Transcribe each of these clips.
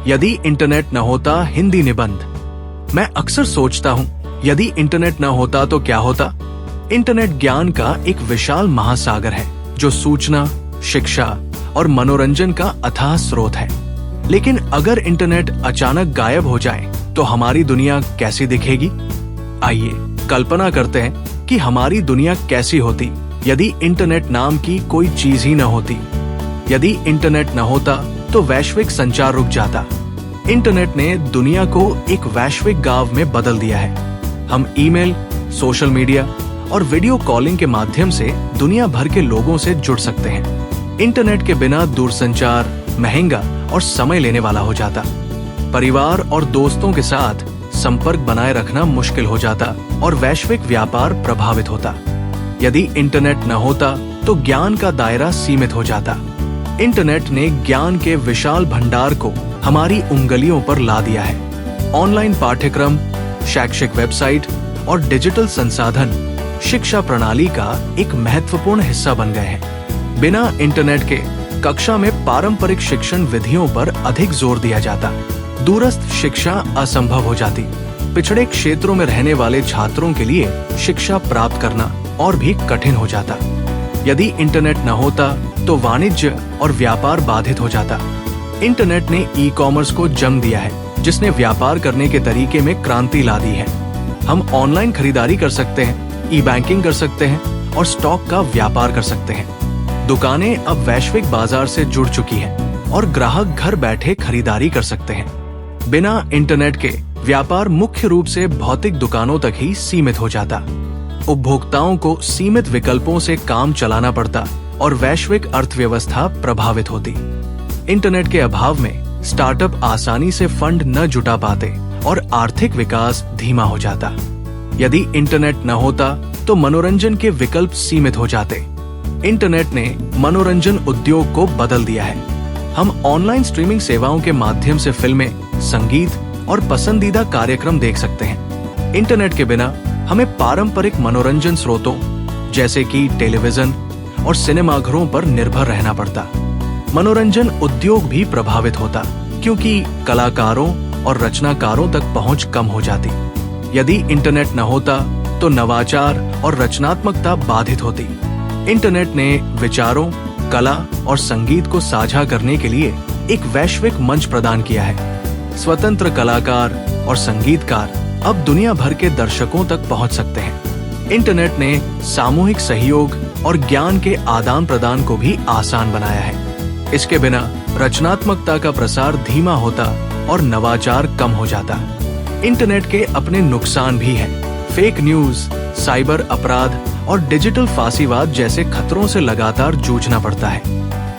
यदि इंटरनेट न होता हिंदी निबंध। मैं अक्सर सोचता हूँ, यदि इंटरनेट न होता तो क्या होता। इंटरनेट ज्ञान का एक विशाल महासागर है जो सूचना, शिक्षा और मनोरंजन का अथाह स्रोत है। लेकिन अगर इंटरनेट अचानक गायब हो जाए तो हमारी दुनिया कैसी दिखेगी। आइए कल्पना करते हैं कि हमारी दुनिया कैसी होती यदि इंटरनेट नाम की कोई चीज ही न होती। यदि इंटरनेट न होता तो वैश्विक संचार रुक जाता। इंटरनेट ने दुनिया को एक वैश्विक गांव में बदल दिया है। हम ईमेल, सोशल मीडिया और वीडियो कॉलिंग के माध्यम से दुनिया भर के लोगों से जुड़ सकते हैं। इंटरनेट के बिना दूरसंचार महंगा और समय लेने वाला हो जाता। परिवार और दोस्तों के साथ संपर्क बनाए रखना मुश्किल हो जाता और वैश्विक व्यापार प्रभावित होता। यदि इंटरनेट न होता तो ज्ञान का दायरा सीमित हो जाता। इंटरनेट ने ज्ञान के विशाल भंडार को हमारी उंगलियों पर ला दिया है। ऑनलाइन पाठ्यक्रम, शैक्षिक वेबसाइट और डिजिटल संसाधन शिक्षा प्रणाली का एक महत्वपूर्ण हिस्सा बन गए हैं। बिना इंटरनेट के कक्षा में पारंपरिक शिक्षण विधियों पर अधिक जोर दिया जाता। दूरस्थ शिक्षा असंभव हो जाती। पिछड़े क्षेत्रों में रहने वाले छात्रों के लिए शिक्षा प्राप्त करना और भी कठिन हो जाता। यदि इंटरनेट न होता तो वाणिज्य और व्यापार बाधित हो जाता। इंटरनेट ने ई कॉमर्स को जन्म दिया है, जिसने व्यापार करने के तरीके में क्रांति ला दी है। हम ऑनलाइन खरीदारी कर सकते हैं, ई बैंकिंग कर सकते हैं और स्टॉक का व्यापार कर सकते हैं। दुकानें अब वैश्विक बाजार से जुड़ चुकी हैं और ग्राहक घर बैठे खरीदारी कर सकते हैं। बिना इंटरनेट के व्यापार मुख्य रूप से भौतिक दुकानों तक ही सीमित हो जाता। उपभोक्ताओं को सीमित विकल्पों से काम चलाना पड़ता और वैश्विक अर्थव्यवस्था प्रभावित होती। इंटरनेट के अभाव में स्टार्टअप आसानी से फंड न जुटा पाते और आर्थिक विकास धीमा हो जाता। यदि इंटरनेट न होता तो मनोरंजन के विकल्प सीमित हो जाते। इंटरनेट ने मनोरंजन उद्योग को बदल दिया है। हम ऑनलाइन स्ट्रीमिंग सेवाओं के माध्यम से फिल्में, संगीत और पसंदीदा कार्यक्रम देख सकते हैं। इंटरनेट के बिना हमें पारंपरिक मनोरंजन स्रोतों जैसे कि टेलीविजन और सिनेमाघरों पर निर्भर रहना पड़ता। मनोरंजन उद्योग भी प्रभावित होता क्योंकि कलाकारों और रचनाकारों तक पहुंच कम हो जाती। यदि इंटरनेट न होता तो नवाचार और रचनात्मकता बाधित होती। इंटरनेट ने विचारों, कला और संगीत को साझा करने के लिए एक वैश्विक मंच प्रदान किया है। स्वतंत्र कलाकार और संगीतकार अब दुनिया भर के दर्शकों तक पहुंच सकते हैं। इंटरनेट ने सामूहिक सहयोग और ज्ञान के आदान प्रदान को भी आसान बनाया है। इसके बिना रचनात्मकता का प्रसार धीमा होता और नवाचार कम हो जाता। इंटरनेट के अपने नुकसान भी हैं। फेक न्यूज, साइबर अपराध और डिजिटल फांसीवाद जैसे खतरों से लगातार जूझना पड़ता है।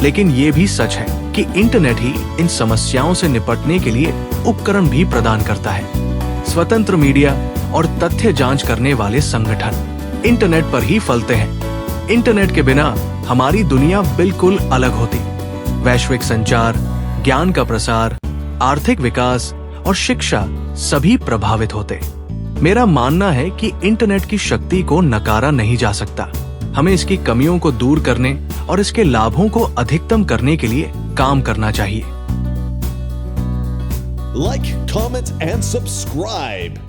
लेकिन ये भी सच है कि इंटरनेट ही इन समस्याओं से निपटने के लिए उपकरण भी प्रदान करता है। स्वतंत्र मीडिया और तथ्य जांच करने वाले संगठन इंटरनेट पर ही फलते हैं। इंटरनेट के बिना हमारी दुनिया बिल्कुल अलग होती। वैश्विक संचार, ज्ञान का प्रसार, आर्थिक विकास और शिक्षा सभी प्रभावित होते। मेरा मानना है कि इंटरनेट की शक्ति को नकारा नहीं जा सकता। हमें इसकी कमियों को दूर करने और इसके लाभों को अधिकतम करने के लिए काम करना चाहिए। Like, comment, and subscribe.